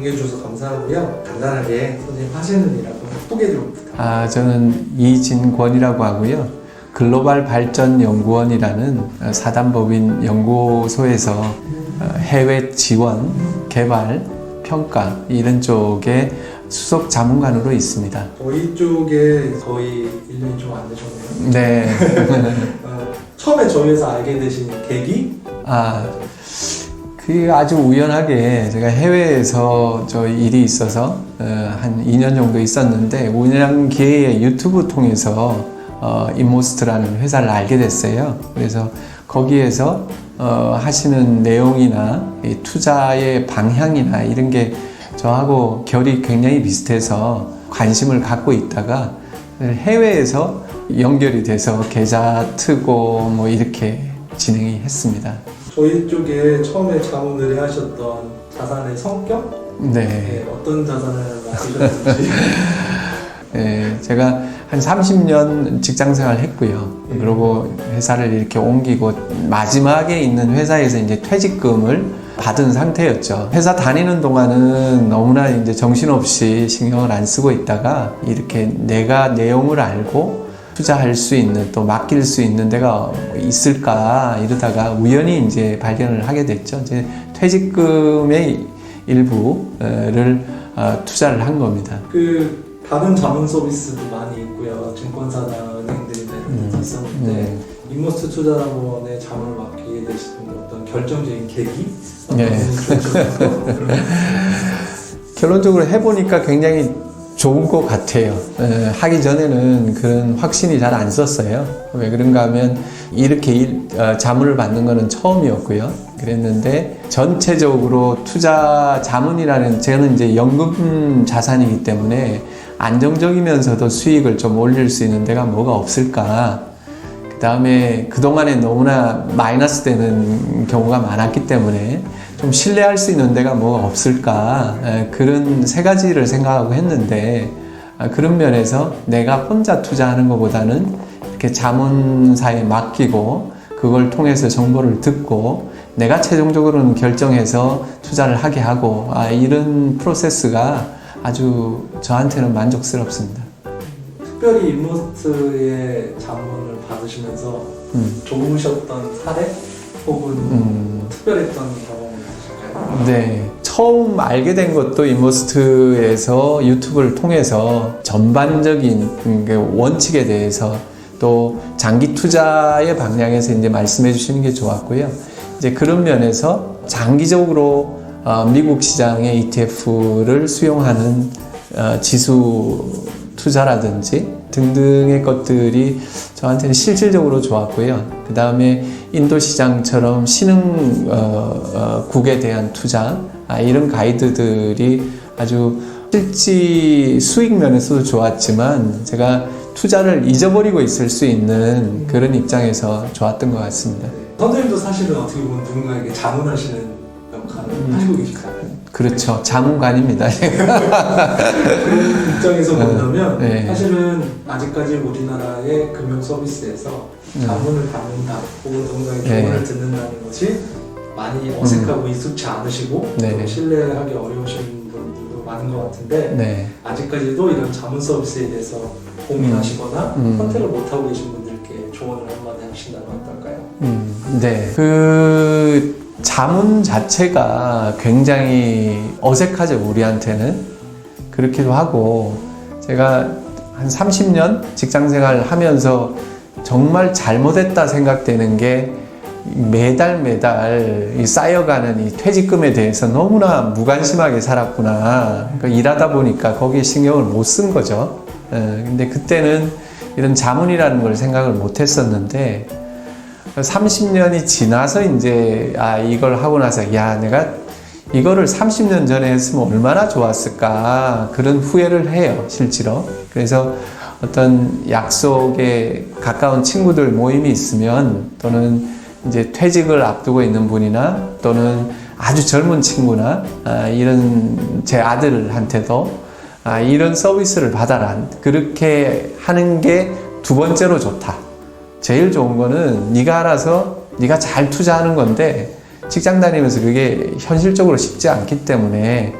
남겨주셔서 감사하고요. 간단하게 선생님 하시는 일 한번 소개 좀 부탁드립니다. 저는 이진권이라고 하고요. 글로벌 발전 연구원이라는 사단법인 연구소에서 해외 지원, 개발, 평가 이런 쪽에 수석 자문관으로 있습니다. 저희 쪽에 거의 1년이 좀 안 되셨네요. 네. 처음에 저희 회사 알게 되신 계기? 그게 아주 우연하게 제가 해외에서 일이 있어서 한 2년 정도 있었는데 우연한 기회에 유튜브 통해서 인모스트라는 회사를 알게 됐어요. 그래서 거기에서 하시는 내용이나 이 투자의 방향이나 이런 게 저하고 결이 굉장히 비슷해서 관심을 갖고 있다가 해외에서 연결이 돼서 계좌 트고 뭐 이렇게 진행이 했습니다. 저희 쪽에 처음에 자문 의뢰하셨던 자산의 성격? 네. 어떤 자산을 맡으셨는지. 네, 제가 한 30년 직장 생활 했고요. 그리고 회사를 이렇게 옮기고 마지막에 있는 회사에서 이제 퇴직금을 받은 상태였죠. 회사 다니는 동안은 너무나 이제 정신없이 신경을 안 쓰고 있다가 이렇게 내가 내용을 알고 투자할 수 있는 또 맡길 수 있는 데가 있을까 이러다가 우연히 이제 발견을 하게 됐죠. 이제 퇴직금의 일부를 투자를 한 겁니다. 다른 자문 서비스도 많이 있고요. 증권사나 은행들이나 이런 데 있었는데 인모스트 투자자본에 자문을 맡기게 되신 어떤 결정적인 계기? 네. 결론적으로 해보니까 굉장히 좋은 것 같아요. 하기 전에는 그런 확신이 잘 안 썼어요. 왜 그런가 하면 이렇게 자문을 받는 거는 처음이었고요. 그랬는데 전체적으로 투자 자문이라는 저는 이제 연금 자산이기 때문에 안정적이면서도 수익을 좀 올릴 수 있는 데가 뭐가 없을까. 그 다음에 그동안에 너무나 마이너스 되는 경우가 많았기 때문에 좀 신뢰할 수 있는 데가 뭐가 없을까. 그런 세 가지를 생각하고 했는데 그런 면에서 내가 혼자 투자하는 것보다는 이렇게 자문사에 맡기고 그걸 통해서 정보를 듣고 내가 최종적으로는 결정해서 투자를 하게 하고 이런 프로세스가 아주 저한테는 만족스럽습니다. 특별히 인모스트의 자문을 받으시면서 좋으셨던 사례 혹은 특별했던 경험이 있으실까요? 네, 처음 알게 된 것도 인모스트에서 유튜브를 통해서 전반적인 원칙에 대해서 또 장기 투자의 방향에서 이제 말씀해 주시는 게 좋았고요. 이제 그런 면에서 장기적으로 미국 시장의 ETF를 수용하는 지수 투자라든지 등등의 것들이 저한테는 실질적으로 좋았고요. 그 다음에 인도 시장처럼 신흥국에 대한 투자 이런 가이드들이 아주 실질 수익 면에서도 좋았지만 제가 투자를 잊어버리고 있을 수 있는 그런 입장에서 좋았던 것 같습니다. 선생님도 사실은 어떻게 보면 누군가에게 자문하시는 역할을 하시고 계시잖아요. 그렇죠. 자문관입니다. 그런 입장에서 본다면 네. 사실은 아직까지 우리나라의 금융 서비스에서 자문을 받는다 혹은 누군가의 조언을 듣는다는 것이 많이 어색하고 익숙치 않으시고 또 신뢰하기 어려우신 분들도 많은 것 같은데 아직까지도 이런 자문 서비스에 대해서 고민하시거나 선택을 못하고 계신 분들께 조언을 한마디 하신다면 어떨까요? 네. 그 자문 자체가 굉장히 어색하죠, 우리한테는. 그렇기도 하고, 제가 한 30년 직장 생활 하면서 정말 잘못했다 생각되는 게 매달 이 쌓여가는 이 퇴직금에 대해서 너무나 무관심하게 살았구나. 그러니까 일하다 보니까 거기에 신경을 못 쓴 거죠. 근데 그때는 이런 자문이라는 걸 생각을 못 했었는데, 30년이 지나서 이제 이걸 하고 나서 내가 이거를 30년 전에 했으면 얼마나 좋았을까 그런 후회를 해요, 실제로. 그래서 어떤 약속에 가까운 친구들 모임이 있으면 또는 이제 퇴직을 앞두고 있는 분이나 또는 아주 젊은 친구나 이런 제 아들한테도 이런 서비스를 받아라. 그렇게 하는 게 두 번째로 좋다. 제일 좋은 거는 네가 알아서 네가 잘 투자하는 건데 직장 다니면서 그게 현실적으로 쉽지 않기 때문에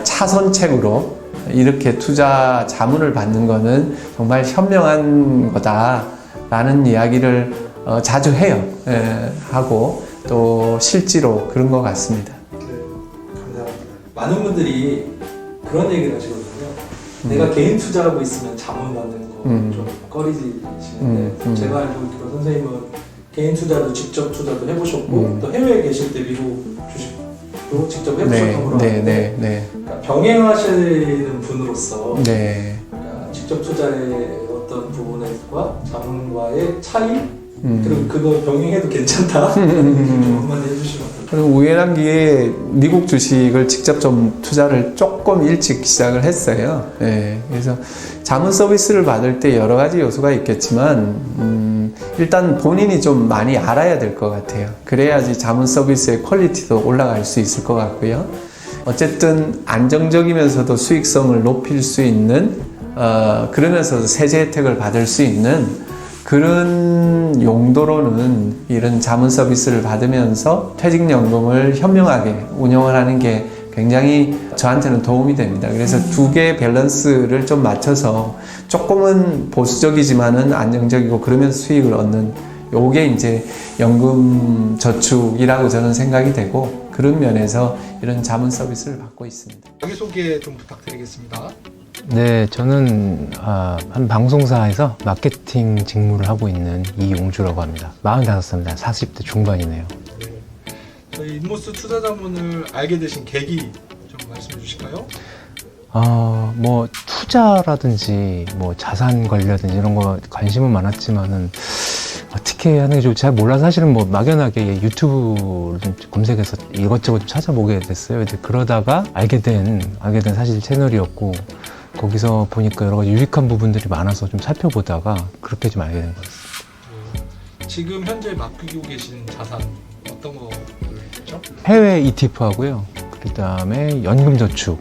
차선책으로 이렇게 투자 자문을 받는 거는 정말 현명한 거다라는 이야기를 자주 해요. 하고 또 실제로 그런 것 같습니다. 감사합니다. 많은 분들이 그런 얘기를 하시거든요. 내가 개인 투자하고 있으면 자문 받는 거 좀 꺼리시는데 제가 알고 있기로 선생님은 개인 투자도 직접 투자도 해보셨고 또 해외에 계실 때 미국 주식도 직접 해보셨던 걸로 알고 있는데 그러니까 병행하시는 분으로서 그러니까 직접 투자의 어떤 부분과 자문과의 차이 그리고 그거 병행해도 괜찮다 좀 한마디 해주시면 그리고 우연한 기회에 미국 주식을 직접 좀 투자를 조금 일찍 시작을 했어요. 그래서 자문 서비스를 받을 때 여러 가지 요소가 있겠지만 일단 본인이 좀 많이 알아야 될 것 같아요. 그래야지 자문 서비스의 퀄리티도 올라갈 수 있을 것 같고요. 어쨌든 안정적이면서도 수익성을 높일 수 있는 그러면서도 세제 혜택을 받을 수 있는 그런 용도로는 이런 자문 서비스를 받으면서 퇴직연금을 현명하게 운영을 하는 게 굉장히 저한테는 도움이 됩니다. 그래서 두 개의 밸런스를 좀 맞춰서 조금은 보수적이지만은 안정적이고 그러면서 수익을 얻는 요게 이제 연금 저축이라고 저는 생각이 되고 그런 면에서 이런 자문 서비스를 받고 있습니다. 자기소개 좀 부탁드리겠습니다. 네, 저는 한 방송사에서 마케팅 직무를 하고 있는 이용주라고 합니다. 45살입니다. 40대 중반이네요. 네. 저희 인모스 투자자문을 알게 되신 계기 좀 말씀해 주실까요? 뭐 투자라든지 뭐 자산 관리라든지 이런 거 관심은 많았지만은 어떻게 하는 게 좋을지 잘 몰라서 사실은 뭐 막연하게 유튜브를 좀 검색해서 이것저것 좀 찾아보게 됐어요. 이제 그러다가 알게 된 사실 채널이었고 거기서 보니까 여러 가지 유익한 부분들이 많아서 좀 살펴보다가 그렇게 좀 알게 된 것 같습니다. 지금 현재 맡기고 계시는 자산 어떤 거죠? 해외 ETF 하고요. 그 다음에 연금저축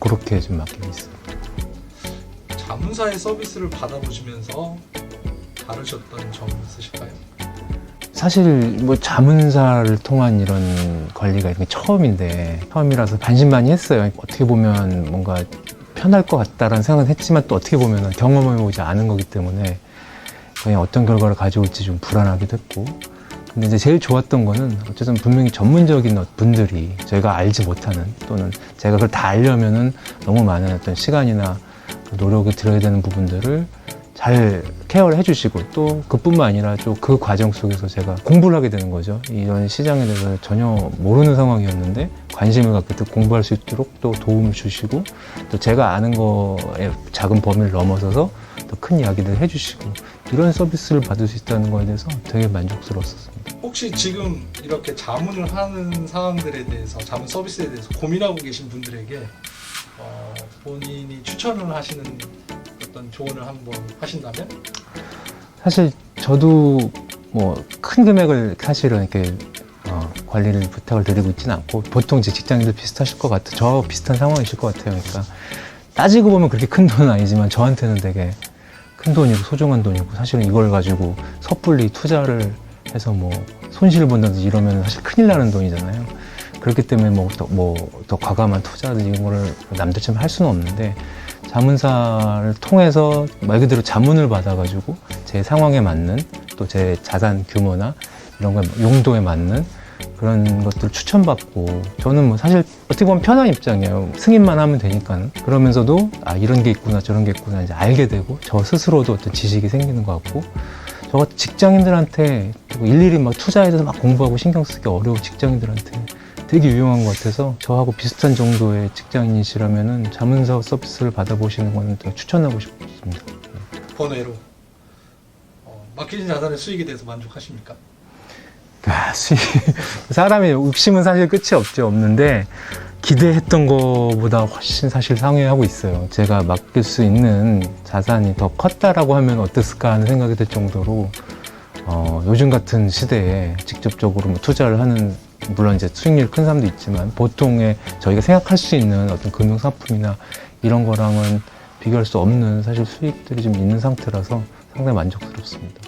그렇게 좀 맡기고 있습니다. 자문사의 서비스를 받아보시면서 다르셨던 점이 있으실까요? 사실 뭐 자문사를 통한 이런 관리가 이런 게 처음이라서 반신반의했어요. 어떻게 보면 뭔가 편할 것 같다라는 생각은 했지만 또 어떻게 보면 경험해보지 않은 거기 때문에 그냥 어떤 결과를 가져올지 좀 불안하기도 했고 근데 이제 제일 좋았던 거는 어쨌든 분명히 전문적인 분들이 저희가 알지 못하는 또는 제가 그걸 다 알려면은 너무 많은 어떤 시간이나 노력을 들여야 되는 부분들을 잘 케어를 해주시고 또 그뿐만 아니라 또 그 과정 속에서 제가 공부를 하게 되는 거죠. 이런 시장에 대해서 전혀 모르는 상황이었는데 관심을 갖게 또 공부할 수 있도록 또 도움을 주시고 또 제가 아는 거에 작은 범위를 넘어서서 더 큰 이야기들을 해주시고 이런 서비스를 받을 수 있다는 거에 대해서 되게 만족스러웠습니다. 혹시 지금 이렇게 자문을 하는 사항들에 대해서 자문 서비스에 대해서 고민하고 계신 분들에게 본인이 추천을 하시는 어떤 조언을 한번 하신다면? 사실 저도 뭐 큰 금액을 사실은 이렇게 관리를 부탁을 드리고 있지는 않고 보통 제 직장인들 비슷하실 것 같아요. 저 비슷한 상황이실 것 같아요. 그러니까 따지고 보면 그렇게 큰 돈은 아니지만 저한테는 되게 큰 돈이고 소중한 돈이고 사실은 이걸 가지고 섣불리 투자를 해서 뭐 손실을 본다든지 이러면 사실 큰일 나는 돈이잖아요. 그렇기 때문에 더 과감한 투자든지 이런 거를 남들처럼 할 수는 없는데 자문사를 통해서 말 그대로 자문을 받아가지고 제 상황에 맞는 또 제 자산 규모나 이런 거 용도에 맞는 그런 것들을 추천받고 저는 뭐 사실 어떻게 보면 편한 입장이에요. 승인만 하면 되니까. 그러면서도 이런 게 있구나 저런 게 있구나 이제 알게 되고 저 스스로도 어떤 지식이 생기는 것 같고 저 같은 직장인들한테 일일이 막 투자에 대해서 막 공부하고 신경 쓰기 어려운 직장인들한테 되게 유용한 것 같아서 저하고 비슷한 정도의 직장인이시라면은 자문사 서비스를 받아보시는 거는 되게 추천하고 싶습니다. 번외로 맡기신 자산의 수익에 대해서 만족하십니까? 사람의 욕심은 사실 끝이 없는데 기대했던 것보다 훨씬 사실 상회하고 있어요. 제가 맡길 수 있는 자산이 더 컸다라고 하면 어땠을까 하는 생각이 들 정도로 요즘 같은 시대에 직접적으로 뭐 투자를 하는 물론 이제 수익률 큰 사람도 있지만 보통의 저희가 생각할 수 있는 어떤 금융상품이나 이런 거랑은 비교할 수 없는 사실 수익들이 좀 있는 상태라서 상당히 만족스럽습니다.